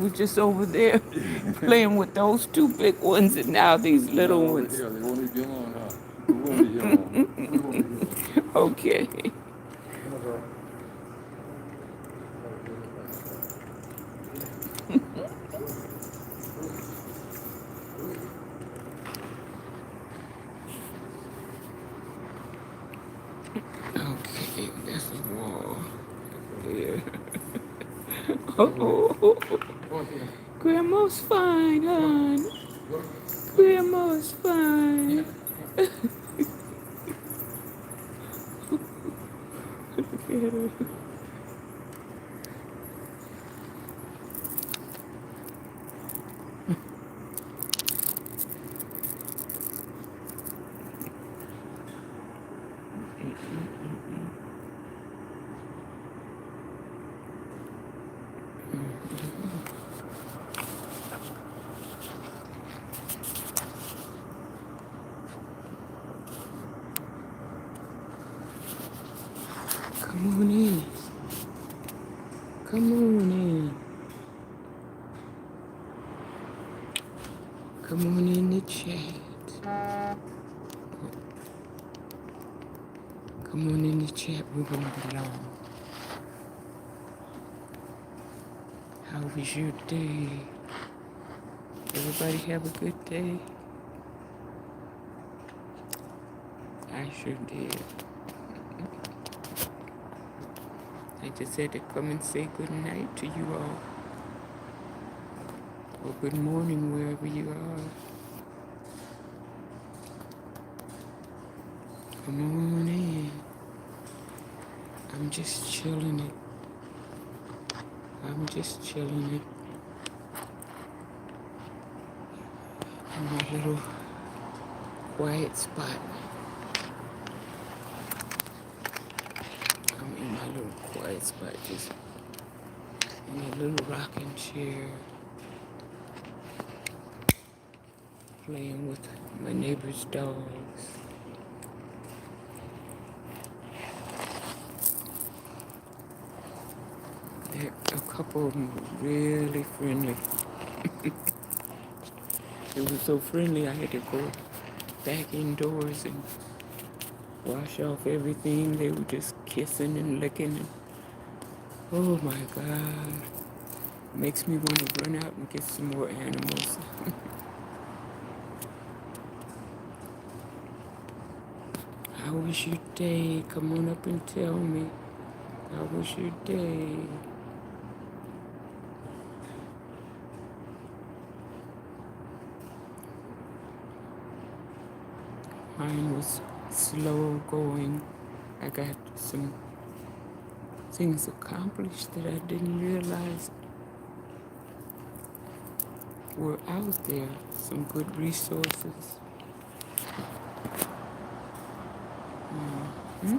We're just over there playing with those two big ones and now these little ones. Here, they won't leave you alone, huh? We won't leave you alone. We won't leave you alone. Okay. Okay, that's the wall. There. Oh, Grandma's fine, hon. Grandma's fine. Look at her. Come on in. Come on in. Come on in the chat. Come on in the chat. We're going to be long. How was your day? Everybody have a good day? I sure did. I just had to come and say good night to you all. Or good morning wherever you are. Come on in. I'm just chilling it. I'm just chilling it. In my little quiet spot. I'm in my little quiet spot, just in a little rocking chair, playing with my neighbor's dogs. A couple of them were really friendly. It was so friendly I had to go back indoors and wash off everything. They were just kissing and licking. And, oh my God. Makes me want to run out and get some more animals. How was your day? Come on up and tell me. How was your day? Mine was slow going. I got some things accomplished that I didn't realize were out there. Some good resources. Mm-hmm.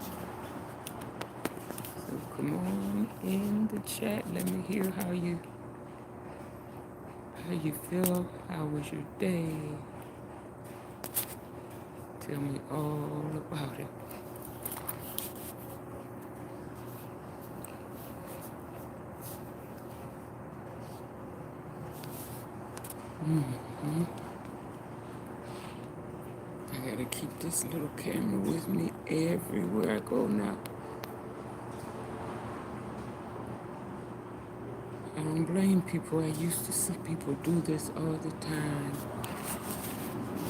So come on in the chat. Let me hear how you feel. How was your day? Tell me all about it. Mm-hmm. I gotta keep this little camera with me everywhere I go now. I don't blame people. I used to see people do this all the time.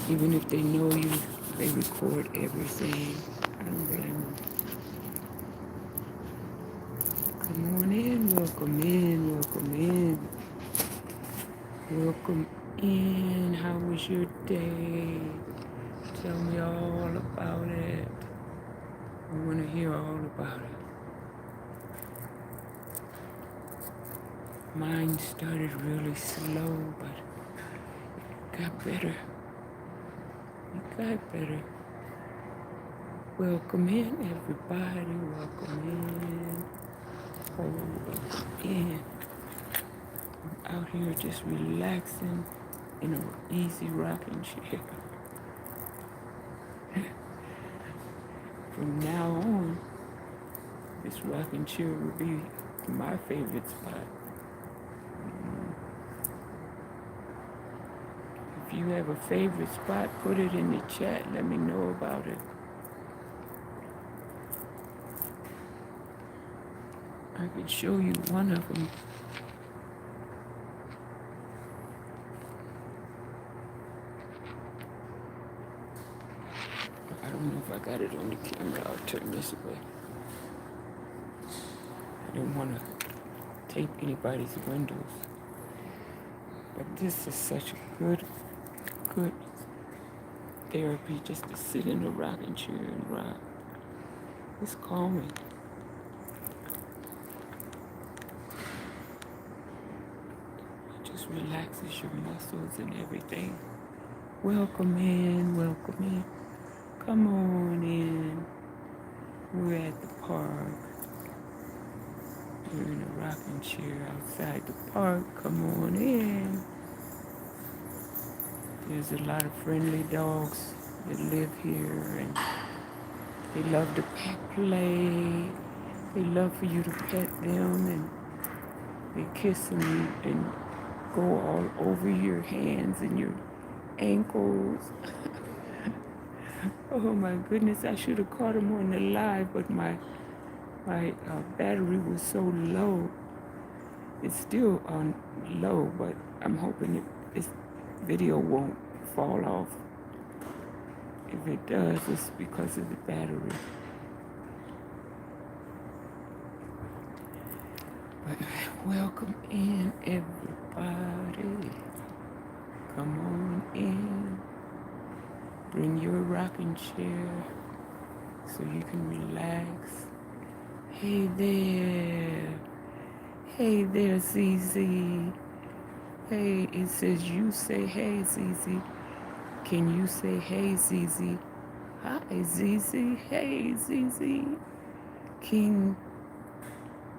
Even if they know you, they record everything. I don't blame them. Come on in, welcome in, welcome in. Welcome in. How was your day? Tell me all about it. I want to hear all about it. Mine started really slow, but it got better. It got better. Welcome in, everybody. Welcome in. Oh, welcome in. I'm out here just relaxing in an easy rocking chair. From now on, this rocking chair will be my favorite spot. If you have a favorite spot, put it in the chat. Let me know about it. I can show you one of them. I don't know if I got it on the camera. I'll turn this way. I didn't want to tape anybody's windows. But this is such a good therapy just to sit in a rocking chair and rock. It's calming. It just relaxes your muscles and everything. Welcome in, welcome in. Come on in. We're at the park. We're in a rocking chair outside the park. Come on in. There's a lot of friendly dogs that live here, and they love to play. They love for you to pet them, and they kiss and go all over your hands and your ankles. Oh my goodness, I should have caught them on the live, but my battery was so low. It's still on low, but I'm hoping this video won't fall off. If it does, it's because of the battery. But welcome in, everybody. Come on in. Bring your rocking chair so you can relax. Hey there. Hey there, ZZ. Hey, it says you say hey, ZZ. Can you say hey, ZZ? Hi, ZZ. Hey, ZZ. King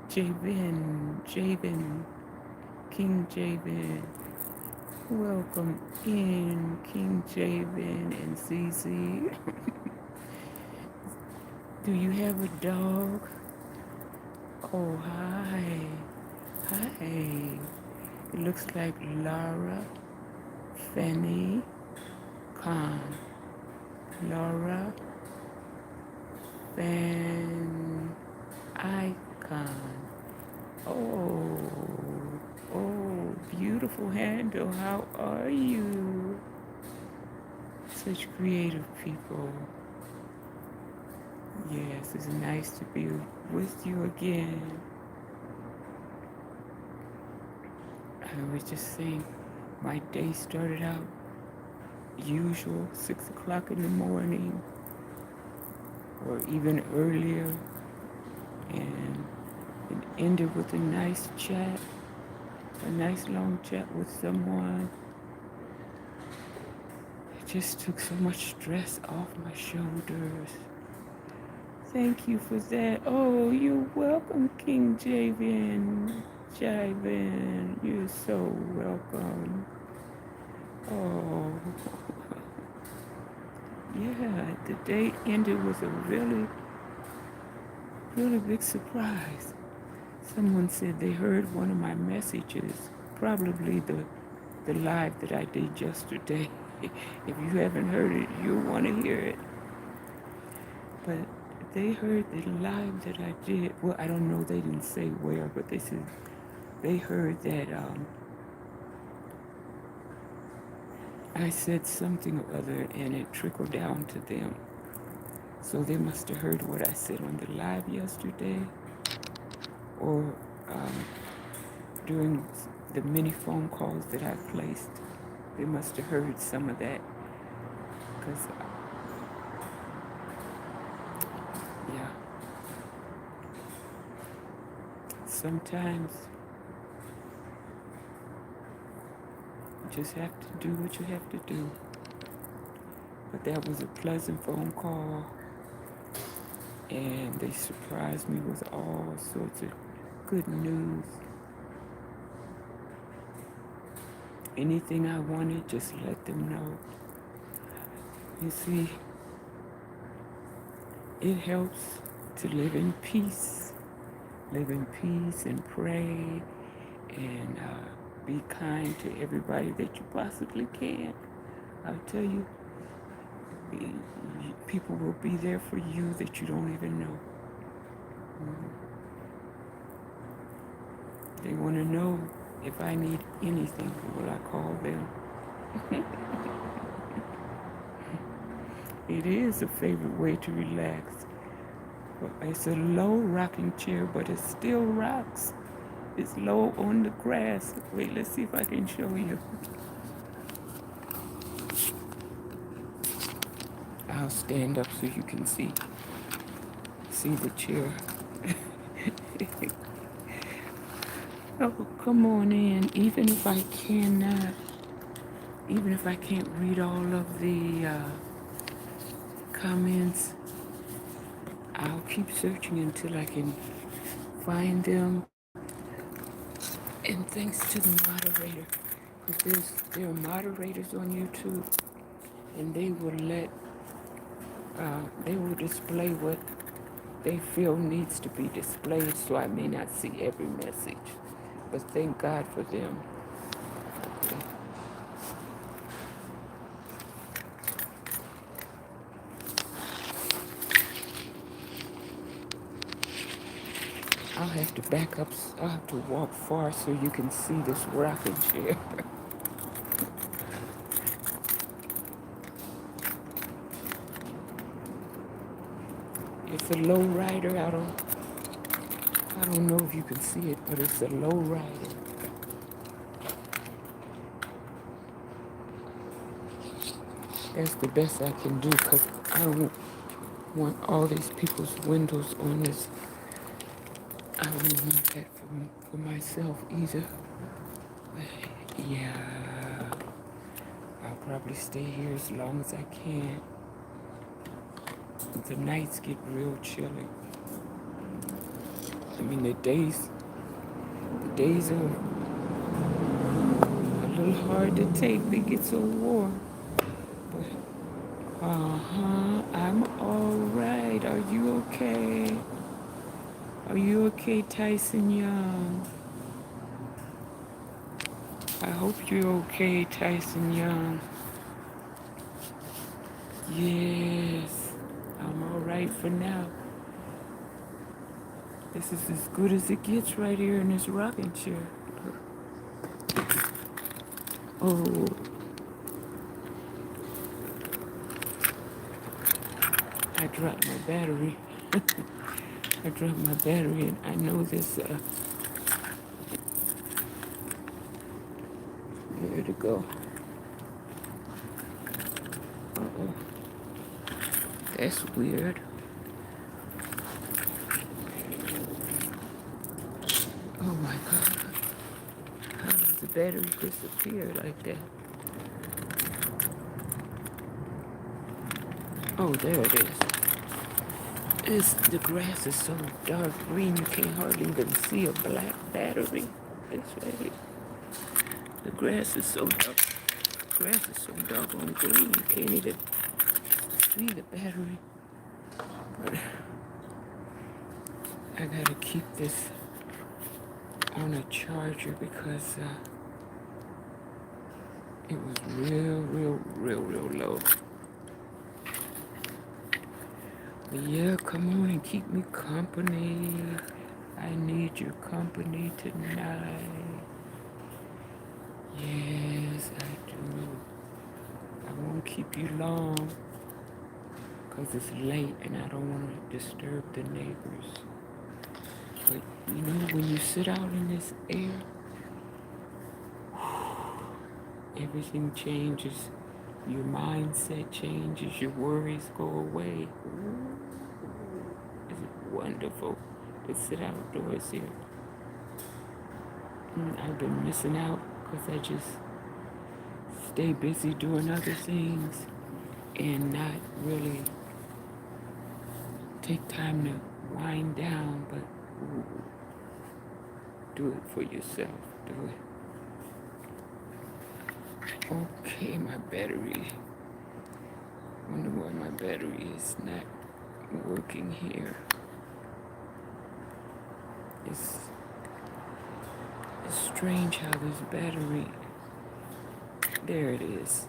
Javen. King Javen. Welcome in, King Javen and ZZ. Do you have a dog? Oh, hi. Hi. It looks like Laura Fanny Khan. Laura Fan Icon. Oh, beautiful handle. How are you? Such creative people. Yes, it's nice to be with you again. I was just saying, my day started out usual, 6 o'clock in the morning, or even earlier, and it ended with a nice chat, a nice long chat with someone. It just took so much stress off my shoulders. Thank you for that. Oh, you're welcome, King Javen. You're so welcome. Oh, yeah, the day ended with a really big surprise. Someone said they heard one of my messages, probably the live that I did yesterday. If you haven't heard it, you'll want to hear it. But they heard the live that I did. Well, I don't know, they didn't say where, but they said they heard that I said something or other and it trickled down to them. So they must have heard what I said on the live yesterday, or during the many phone calls that I placed. They must have heard some of that. Because, yeah, sometimes you just have to do what you have to do. But that was a pleasant phone call, and they surprised me with all sorts of good news. Anything I wanted, just let them know. You see, it helps to live in peace and pray and be kind to everybody that you possibly can. I tell you, people will be there for you that you don't even know. They want to know if I need anything, will I call them? It is a favorite way to relax. It's a low rocking chair, but it still rocks. It's low on the grass. Wait, let's see if I can show you. I'll stand up so you can see the chair. Oh, come on in. Even if I can't read all of the comments, I'll keep searching until I can find them. And thanks to the moderator, because there are moderators on YouTube, and they will display what they feel needs to be displayed. So I may not see every message, but thank God for them. Okay. I'll have to back up. I'll have to walk far so you can see this rocking chair. It's a low rider. I don't know if you can see it, but it's a low rider. That's the best I can do, because I don't want all these people's windows on this. I don't want that for myself either. But yeah, I'll probably stay here as long as I can. The nights get real chilly. I mean, the days are a little hard to take. They get so warm. But, I'm all right. Are you okay? Are you okay, Tyson Young? I hope you're okay, Tyson Young. Yes, I'm all right for now. This is as good as it gets right here in this rocking chair. Oh, I dropped my battery. I dropped my battery, and I know this. Where to go? Uh-oh. That's weird. Oh my God. How does the battery disappear like that? Oh, there it is. The grass is so dark green you can't hardly even see a black battery. It's right here. The grass is so dark. The grass is so dark on green you can't even see the battery. But I gotta keep this on a charger because it was real low. But yeah, come on and keep me company. I need your company tonight. Yes, I do. I won't keep you long because it's late and I don't want to disturb the neighbors. But you know, when you sit out in this air, everything changes. Your mindset changes. Your worries go away. Ooh, it's wonderful to sit outdoors here. I've been missing out because I just stay busy doing other things and not really take time to wind down, but do it for yourself. Do it. Okay, my battery. Wonder why my battery is not working here. It's strange how this battery. There it is.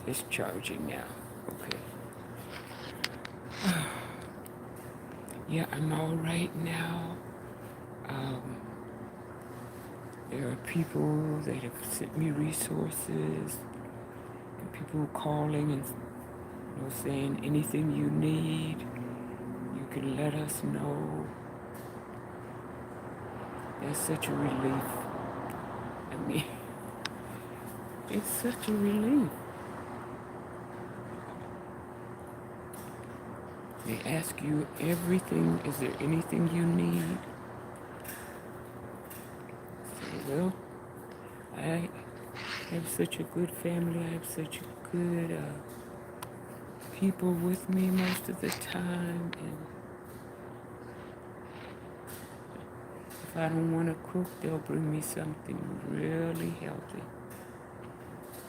It's charging now. Okay. Yeah, I'm all right now. Um, there are people that have sent me resources, and people calling and saying anything you need, you can let us know. That's such a relief. I mean, it's such a relief. They ask you everything. Is there anything you need? Say, well, I have such a good family. I have such good people with me most of the time. And if I don't want to cook, they'll bring me something really healthy.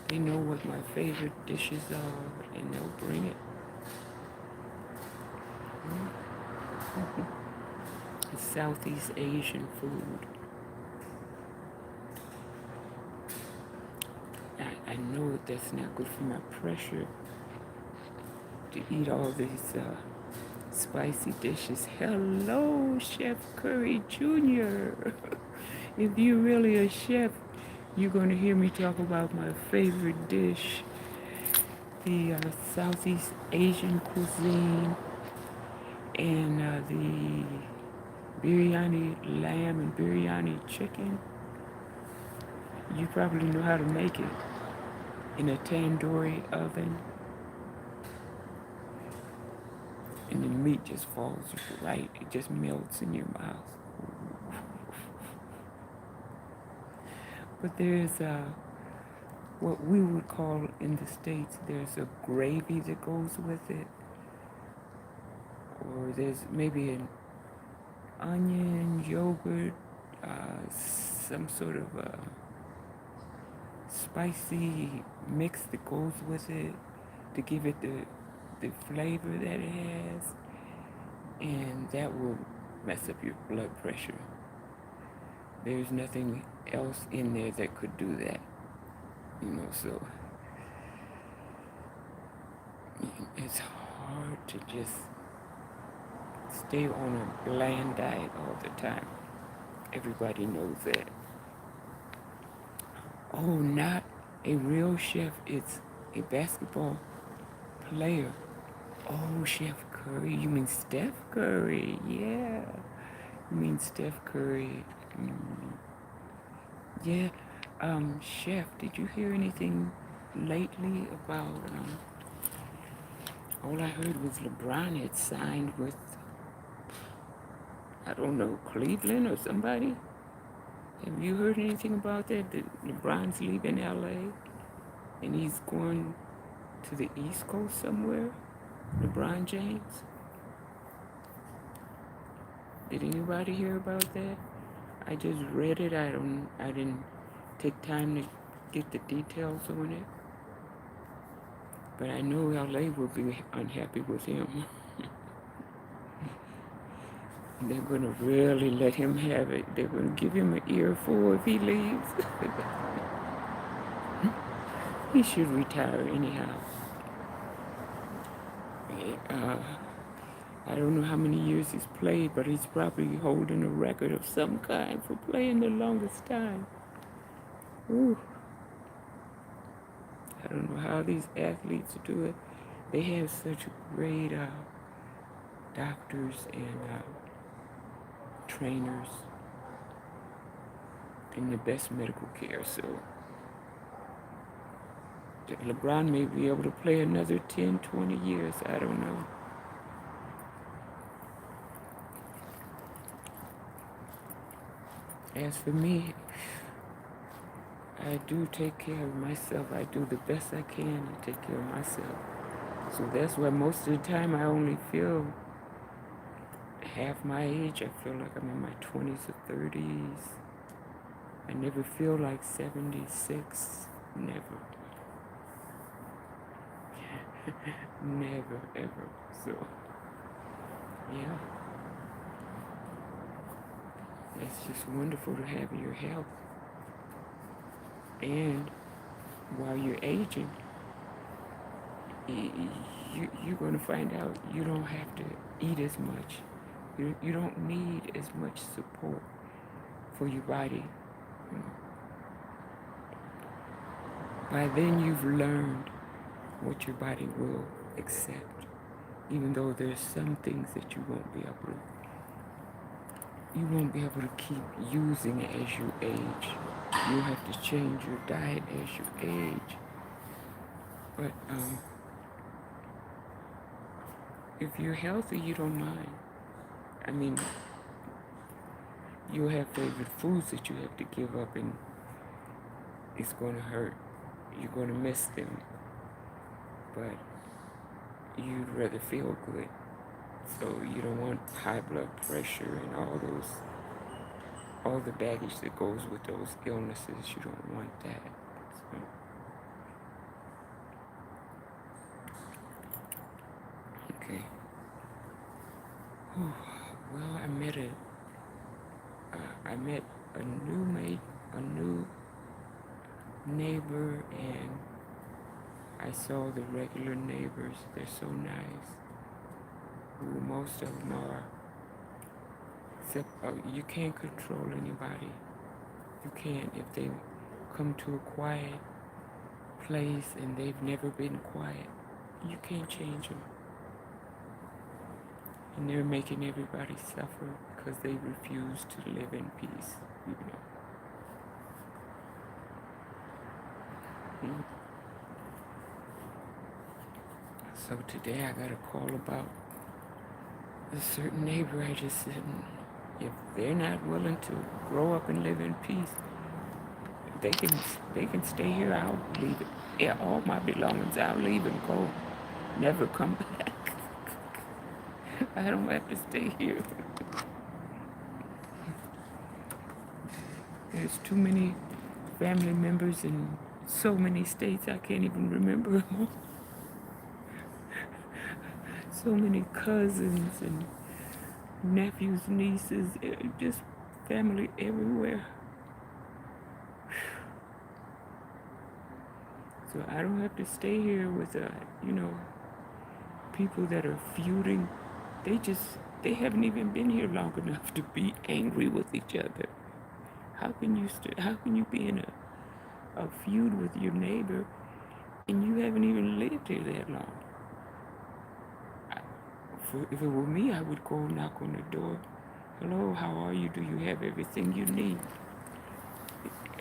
They know what my favorite dishes are, and they'll bring it. It's Southeast Asian food. I know that's not good for my pressure to eat all these spicy dishes. Hello, Chef Curry Jr. If you're really a chef, you're going to hear me talk about my favorite dish, the Southeast Asian cuisine, and the biryani lamb and biryani chicken. You probably know how to make it in a tandoori oven. And the meat just falls right, it just melts in your mouth. But there's what we would call in the States, there's a gravy that goes with it, or there's maybe an onion, yogurt, some sort of spicy mix that goes with it to give it the flavor that it has, and that will mess up your blood pressure. There's nothing else in there that could do that, so it's hard to just stay on a bland diet all the time. Everybody knows that. Oh, not a real chef, it's a basketball player. Oh, Chef Curry, you mean Steph Curry? Yeah, you mean Steph Curry. Yeah, Chef, did you hear anything lately about, all I heard was LeBron had signed with, I don't know, Cleveland or somebody? Have you heard anything about that? That LeBron's leaving LA and he's going to the East Coast somewhere? LeBron James? Did anybody hear about that? I just read it. I didn't take time to get the details on it. But I know LA will be unhappy with him. They're going to really let him have it. They're going to give him an earful if he leaves. He should retire anyhow. I don't know how many years he's played, but he's probably holding a record of some kind for playing the longest time. Ooh. I don't know how these athletes do it. They have such great doctors and trainers and the best medical care. So LeBron may be able to play another 10, 20 years. I don't know. As for me, I do take care of myself. I do the best I can to take care of myself. So that's why most of the time I only feel half my age. I feel like I'm in my 20s or 30s. I never feel like 76. Never. Never, ever. So, yeah. It's just wonderful to have your health. And while you're aging, you're going to find out you don't have to eat as much. You don't need as much support for your body. You know. By then, you've learned what your body will accept, even though there's some things that you won't be able to keep using as you age. You have to change your diet as you age. But if you're healthy, you don't mind. I mean, you'll have favorite foods that you have to give up, and it's going to hurt. You're going to miss them, but you'd rather feel good. So you don't want high blood pressure and all the baggage that goes with those illnesses. You don't want that. So, okay. Whew. Well, I met a new neighbor, and I saw the regular neighbors. They're so nice. Who most of them are. Except you can't control anybody. You can't. If they come to a quiet place and they've never been quiet, you can't change them. And they're making everybody suffer because they refuse to live in peace. You know. So today I got a call about a certain neighbor. I just said, if they're not willing to grow up and live in peace, they can stay here. I'll leave it. Yeah, all my belongings, I'll leave and go. Never come back. I don't have to stay here. There's too many family members in so many states I can't even remember them all. So many cousins and nephews, nieces, just family everywhere. So I don't have to stay here with, people that are feuding. They haven't even been here long enough to be angry with each other. How can you be in a feud with your neighbor and you haven't even lived here that long? If it were me, I would go knock on the door. Hello, how are you? Do you have everything you need?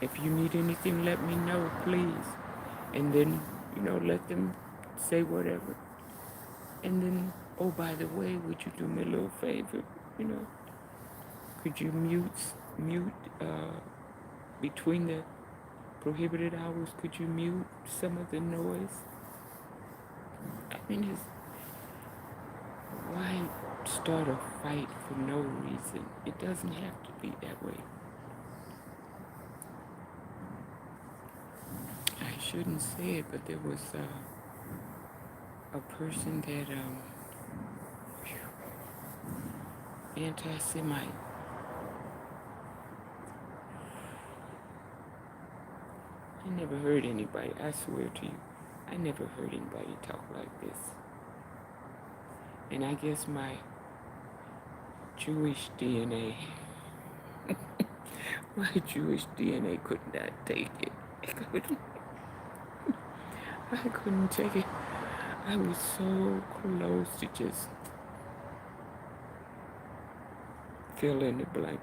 If you need anything, let me know, please. And then, let them say whatever. And then, oh, by the way, would you do me a little favor? Could you mute between the prohibited hours? Could you mute some of the noise? I mean, why start a fight for no reason? It doesn't have to be that way. I shouldn't say it, but there was a person that anti-Semite. I never heard anybody, I swear to you, I never heard anybody talk like this. And I guess my Jewish DNA, could not take it. I couldn't take it. I was so close to just fill in the blank.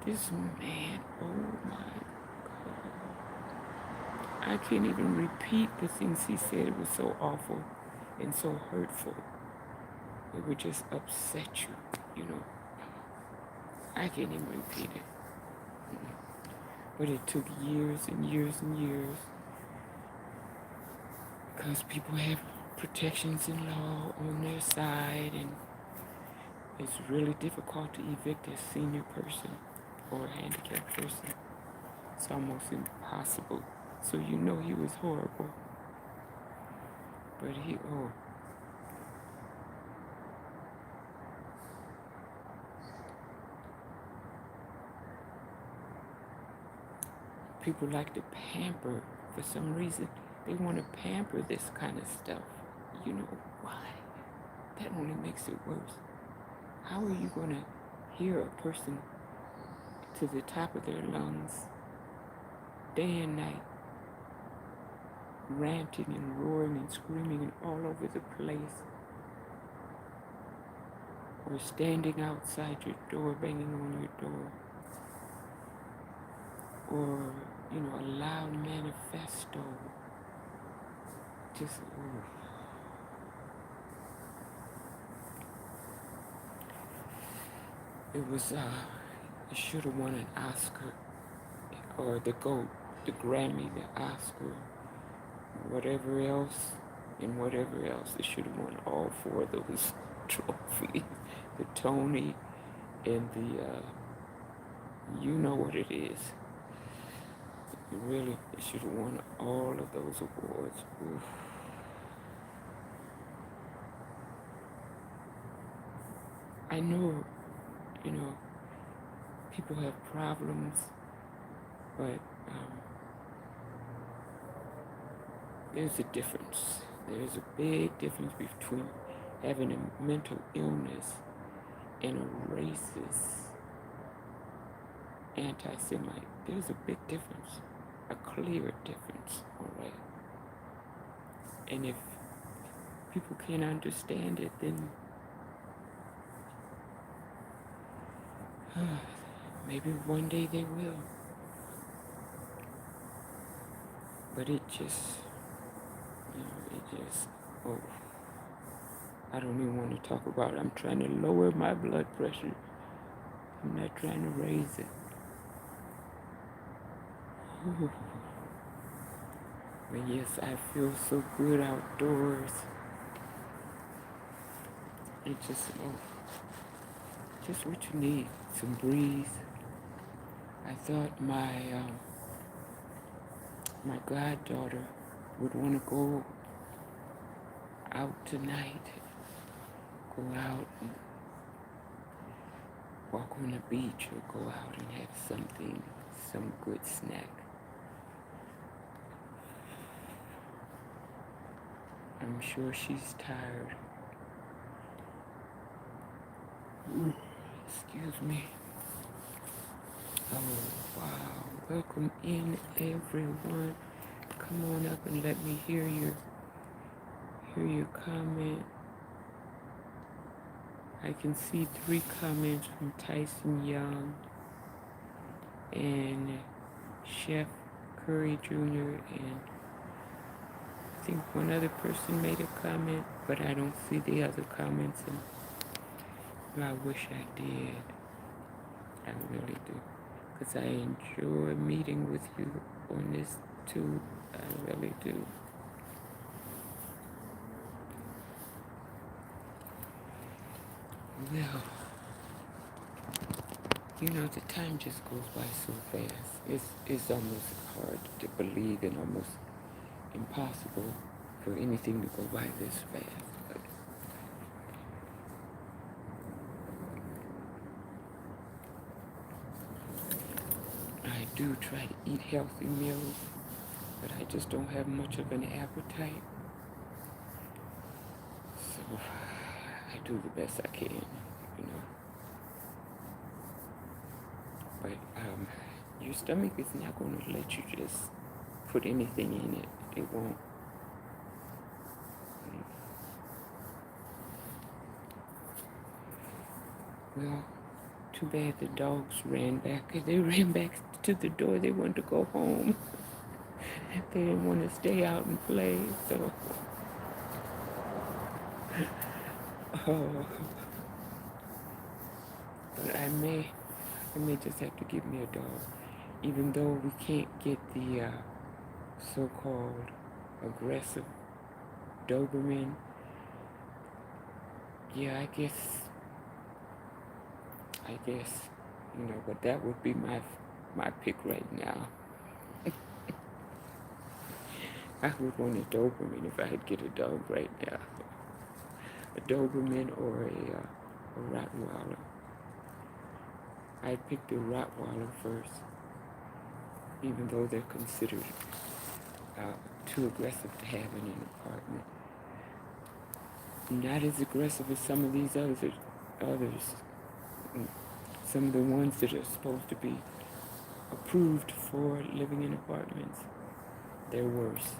This man, oh my God. I can't even repeat the things he said. It was so awful and so hurtful. It would just upset you. I can't even repeat it. But it took years and years and years because people have protections in law on their side, and it's really difficult to evict a senior person or a handicapped person. It's almost impossible. So he was horrible. But people like to pamper for some reason, they want to pamper this kind of stuff. You know why? That only makes it worse. How are you going to hear a person to the top of their lungs, day and night, ranting and roaring and screaming and all over the place, or standing outside your door, banging on your door, or, a loud manifesto, just, ooh. It was, it should have won an Oscar, or the GOAT, the Grammy, the Oscar, whatever else, and whatever else. It should have won all four of those trophies, the Tony and the, you know what it is. It should have won all of those awards. Oof. I know, people have problems, but there's a difference. There's a big difference between having a mental illness and a racist anti-Semite. There's a big difference, a clear difference, all right? And if people can't understand it, then maybe one day they will. But it just, oh, I don't even want to talk about it. I'm trying to lower my blood pressure. I'm not trying to raise it. Ooh. But yes, I feel so good outdoors. It just what you need, some breeze. I thought my goddaughter would want to go out tonight, go out and walk on the beach or go out and have something, some good snack. I'm sure she's tired. Excuse me. Oh, wow. Welcome in, everyone. Come on up and let me hear your comment. I can see 3 comments from Tyson Young and Chef Curry Jr. and I think one other person made a comment, but I don't see the other comments, and I wish I did. I really do, because I enjoy meeting with you on this too. I really do. Well, the time just goes by so fast. It's almost hard to believe and almost impossible for anything to go by this fast. But I do try to eat healthy meals, but I just don't have much of an appetite. So I do the best I can, But your stomach is not going to let you just put anything in it. It won't. Well, too bad the dogs ran back. They ran back to the door. They wanted to go home. They didn't want to stay out and play, so. Oh. But I may just have to get me a dog. Even though we can't get the so-called aggressive Doberman. Yeah, I guess, but that would be my pick right now. I would want a Doberman if I had get a dog right now. A Doberman or a Rottweiler. I'd pick the Rottweiler first, even though they're considered too aggressive to have in an apartment. Not as aggressive as some of these others. Some of the ones that are supposed to be approved for living in apartments. They're worse.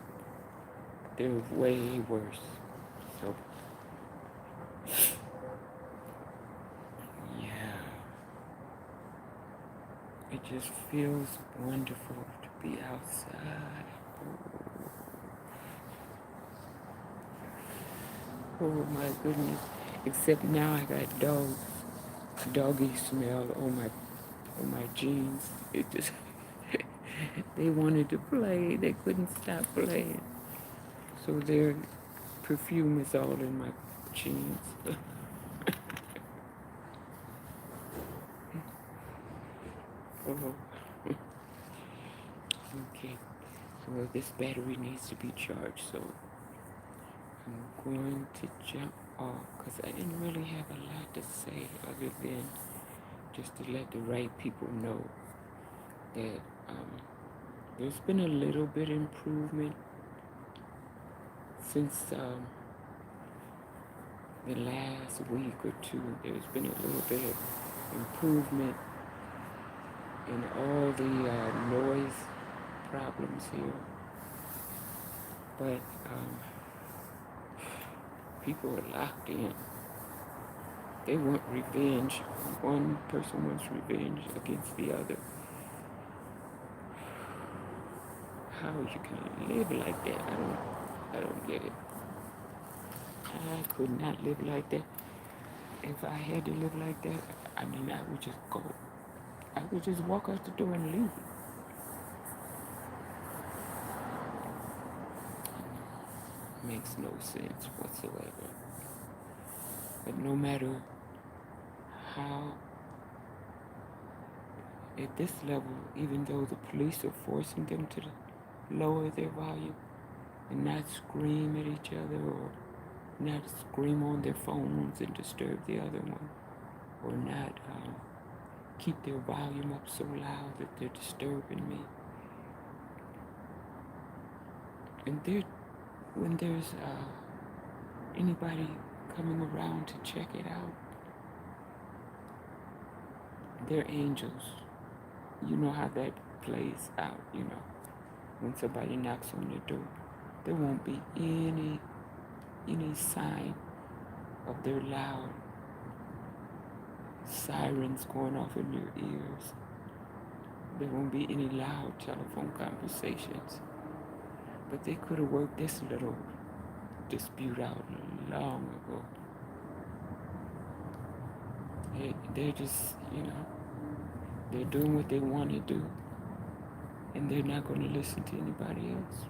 They're way worse. So, yeah. It just feels wonderful to be outside. Oh my goodness. Except now I got doggy smell on my jeans. It just they wanted to play. They couldn't stop playing. So their perfume is all in my jeans. Oh, okay. So this battery needs to be charged. So I'm going to jump off because I didn't really have a lot to say other than just to let the right people know that there's been a little bit improvement since the last week or two. There's been a little bit of improvement in all the noise problems here, but people are locked in. They want revenge. One person wants revenge against the other. How you can live like that? I don't get it. I could not live like that. If I had to live like that, I mean, I would just go. I would just walk out the door and leave. Makes no sense whatsoever. But no matter how, at this level, even though the police are forcing them to lower their volume and not scream at each other or not scream on their phones and disturb the other one, or not keep their volume up so loud that they're disturbing me. And when there's anybody coming around to check it out, they're angels. You know how that plays out, when somebody knocks on the door. There won't be any sign of their loud sirens going off in your ears. There won't be any loud telephone conversations. But they could have worked this little dispute out long ago. They're just, they're doing what they want to do, and they're not going to listen to anybody else.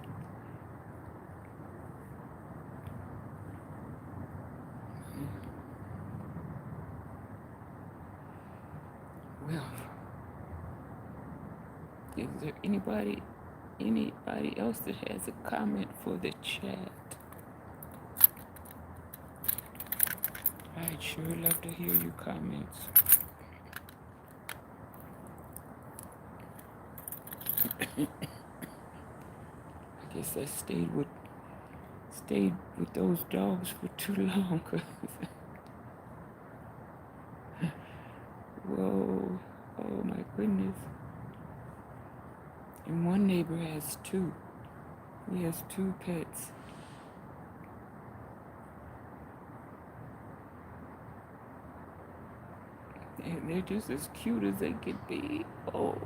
Well, is there anybody else that has a comment for the chat? I'd sure love to hear your comments. I guess I stayed with those dogs for too long. Whoa, oh my goodness. And one neighbor has two. He has two pets. And they're just as cute as they could be. Oh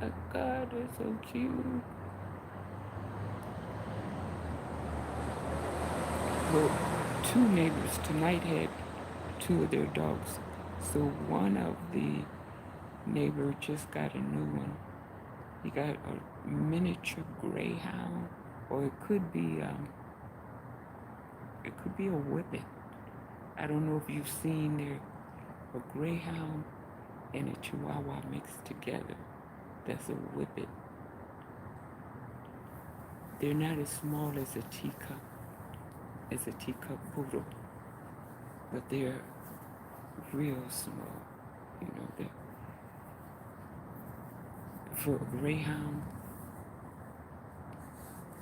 my God, they're so cute. Well, two neighbors tonight had two of their dogs. So one of the neighbor just got a new one. He got a miniature greyhound, or it could be a whippet. I don't know if you've seen a greyhound and a chihuahua mixed together. That's a whippet. They're not as small as a teacup poodle, but they're real small. For a greyhound,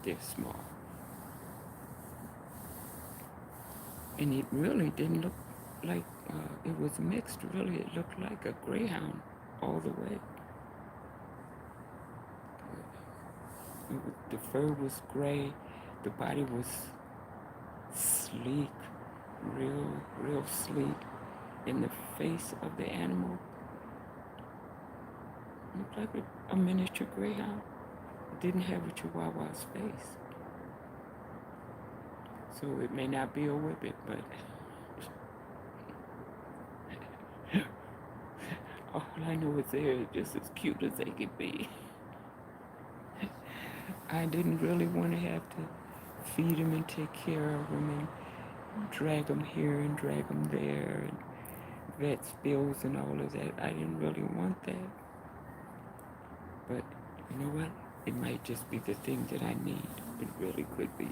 They're small. And it really didn't look like it was mixed, really. It looked like a greyhound all the way. The fur was gray, the body was sleek, real sleek. And the face of the animal looked like a miniature greyhound. It didn't have a chihuahua's face. So it may not be a whippet, but all I know is they're just as cute as they could be. I didn't really want to have to feed them and take care of them and drag them here and drag them there and vet bills and all of that. I didn't really want that. But you know what? It might just be the thing that I need. It really could be.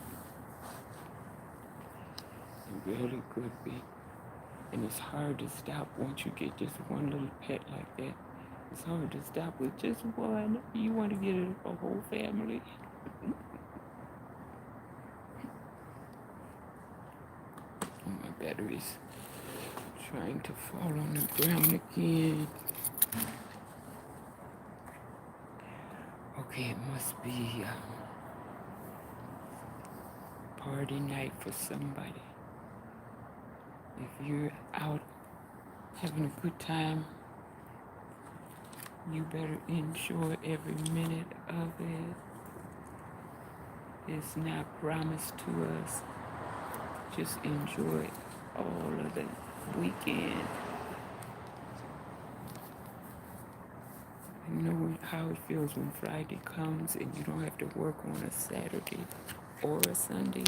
It really could be. And it's hard to stop once you get just one little pet like that. It's hard to stop with just one. You want to get a whole family. My battery's trying to fall on the ground again. Okay, it must be party night for somebody. If you're out having a good time, you better enjoy every minute of it. It's not promised to us. Just enjoy all of the weekend. You know how it feels when Friday comes and you don't have to work on a Saturday or a Sunday?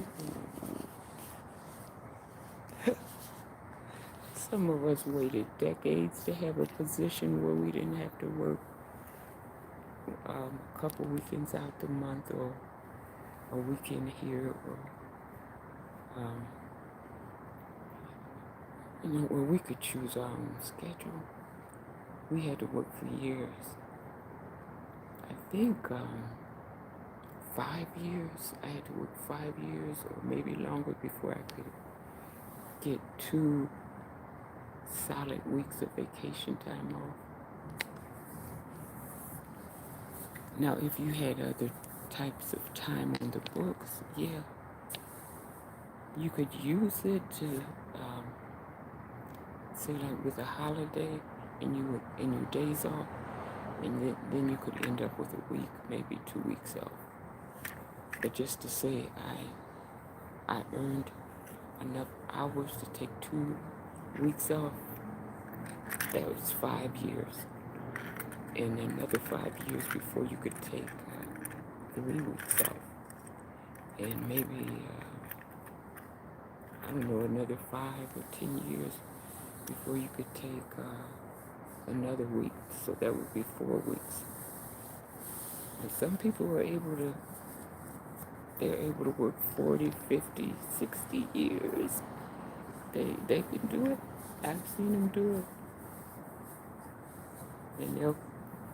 Some of us waited decades to have a position where we didn't have to work a couple weekends out the month or a weekend here or where we could choose our own schedule. We had to work for years. I think 5 years. I had to work 5 years or maybe longer before I could get 2 solid weeks of vacation time off. Now, if you had other types of time on the books, yeah, you could use it to say like with a holiday and your days off, and then you could end up with a week, maybe 2 weeks off. But just to say I earned enough hours to take 2 weeks off, that was 5 years. And another 5 years before you could take 3 weeks off. And maybe, I don't know, another 5 or 10 years before you could take another week. So that would be 4 weeks. And some people are they're able to work 40, 50, 60 years. They can do it. I've seen them do it. And they'll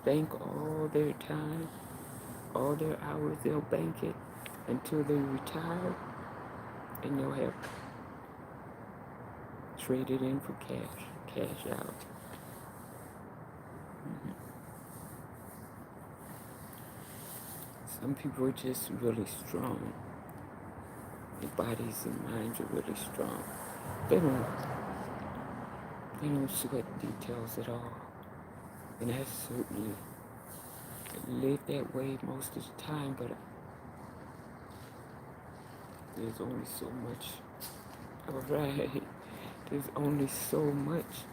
bank all their time, all their hours, they'll bank it until they retire, and they'll have traded in for cash out. Some people are just really strong. Their bodies and minds are really strong. They don't sweat details at all. And I certainly live that way most of the time, but there's only so much. Alright. There's only so much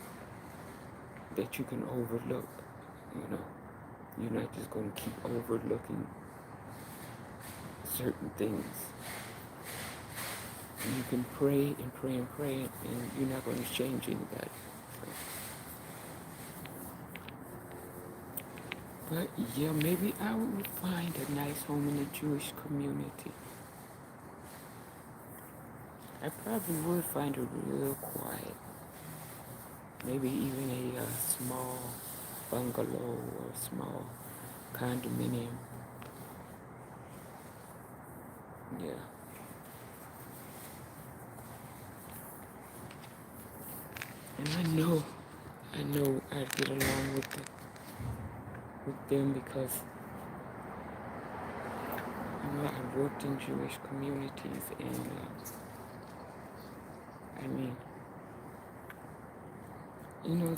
that you can overlook. You're not just going to keep overlooking certain things. You can pray and pray and pray, and you're not going to change anybody. But yeah, maybe I would find a nice home in the Jewish community. I probably would find it real quiet. Maybe even a small bungalow or a small condominium. Yeah. And I know I'd get along with them because I've worked in Jewish communities, and I mean, you know,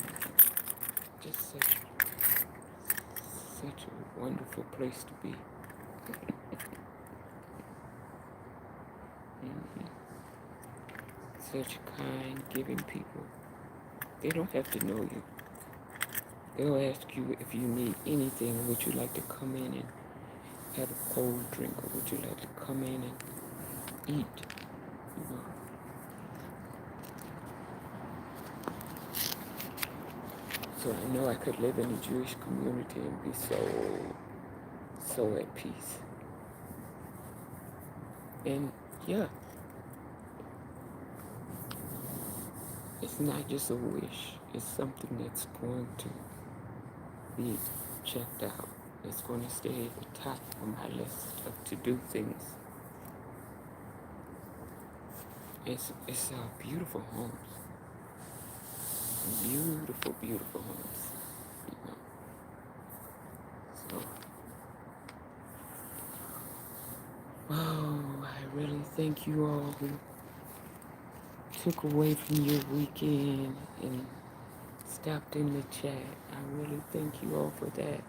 just such a wonderful place to be. Mhm. Such kind, giving people. They don't have to know you. They'll ask you if you need anything. Would you like to come in and have a cold drink, or would you like to come in and eat? You know. So I know I could live in a Jewish community and be so at peace. And yeah, it's not just a wish. It's something that's going to be checked out. It's going to stay at the top of my list of to-do things. It's beautiful homes, beautiful, beautiful homes. You know. So, oh, I really thank you all who took away from your weekend and stopped in the chat. I really thank you all for that.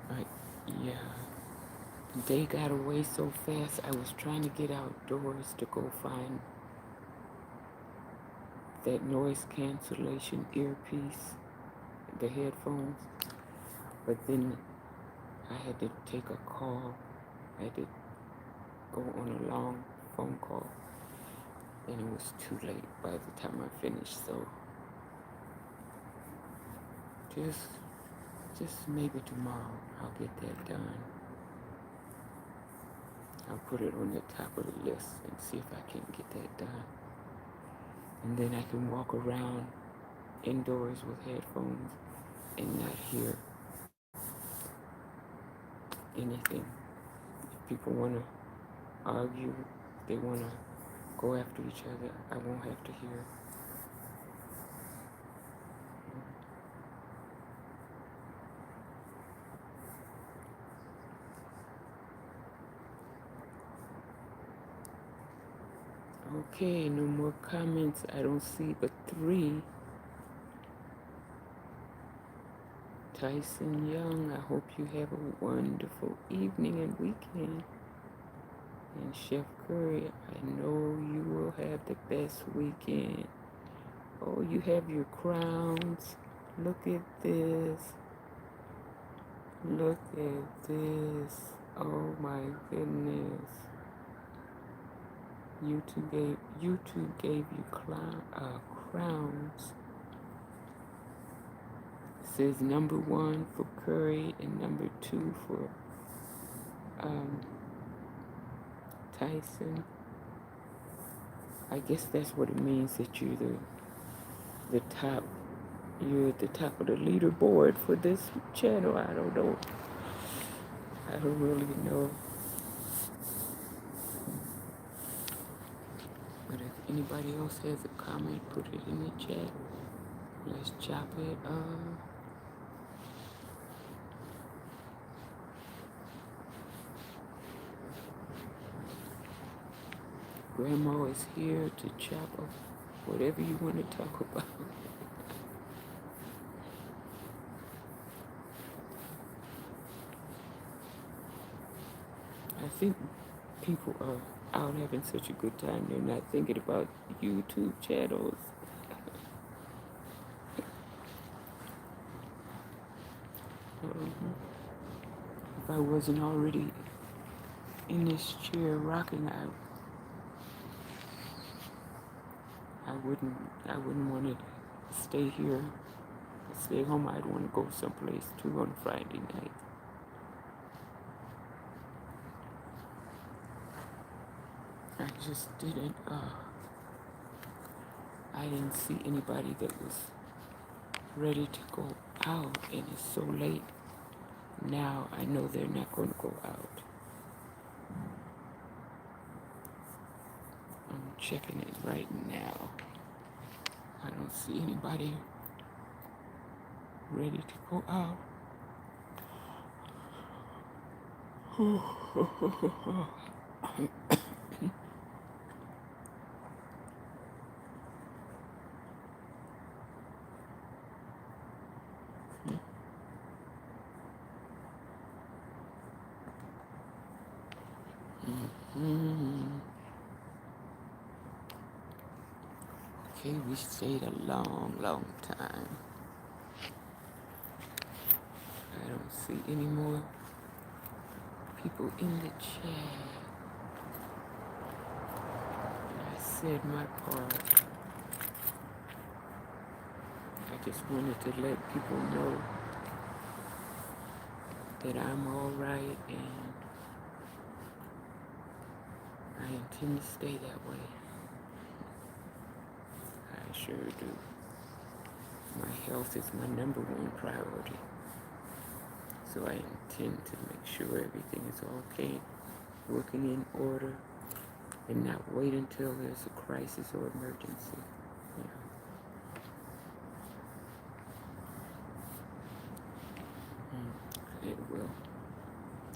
Right, yeah. The day got away so fast. I was trying to get outdoors to go find that noise cancellation earpiece, the headphones, but then I had to take a call. I had to go on a long phone call, and it was too late by the time I finished. So just maybe tomorrow I'll get that done. I'll put it on the top of the list and see if I can get that done. And then I can walk around indoors with headphones and not hear anything. If people want to argue, if they want to go after each other, I won't have to hear. Okay, no more comments. I don't see but 3. Tyson Young, I hope you have a wonderful evening and weekend. And Chef Curry, I know you will have the best weekend. Oh, you have your crowns. Look at this. Look at this. Oh my goodness. YouTube gave you crowns. It says number 1 for Curry and number 2 for Tyson. I guess that's what it means, that you're the top. You're at the top of the leaderboard for this channel. I don't know. I don't really know. But if anybody else has a comment, put it in the chat. Let's chop it up. Grandma is here to chop up whatever you want to talk about. I think people are out having such a good time. They're not thinking about YouTube channels. If I wasn't already in this chair rocking, I wouldn't want to stay here, stay home. I'd want to go someplace too on Friday night. I just didn't. I didn't see anybody that was ready to go out, and it's so late. Now I know they're not going to go out. I'm checking it right now. I don't see anybody ready to go out. Okay, we stayed a long, long time. I don't see any more people in the chat. I said my part. I just wanted to let people know that I'm all right and I intend to stay that way. I sure do. My health is my number one priority. So I intend to make sure everything is okay, working in order, and not wait until there's a crisis or emergency. It will.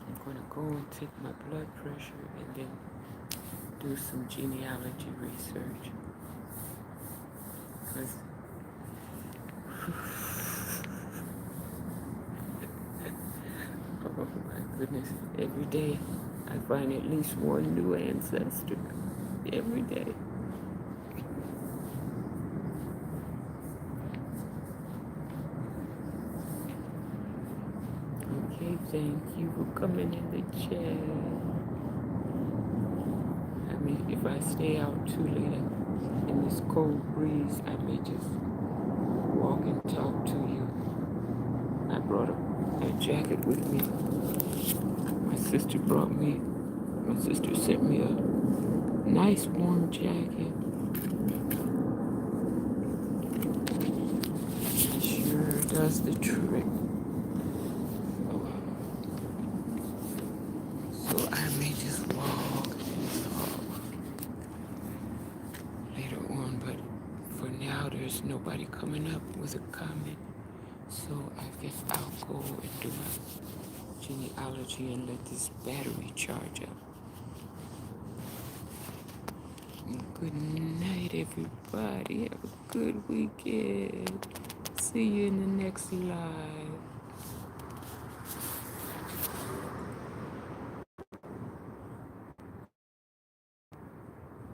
I'm going to go and take my blood pressure and then do some genealogy research. Because oh my goodness, every day I find at least one new ancestor. Every day. Okay, thank you for coming in the chat. I mean, if I stay out too late in this cold breeze, I may just walk and talk to you. I brought a jacket with me. My sister sent me a nice warm jacket. It sure does the trick. So I may just walk and talk later on, but for now there's nobody coming up with a comment. So I guess I'll go and do my genealogy and let this battery charge up. Good night, everybody. Have a good weekend. See you in the next live.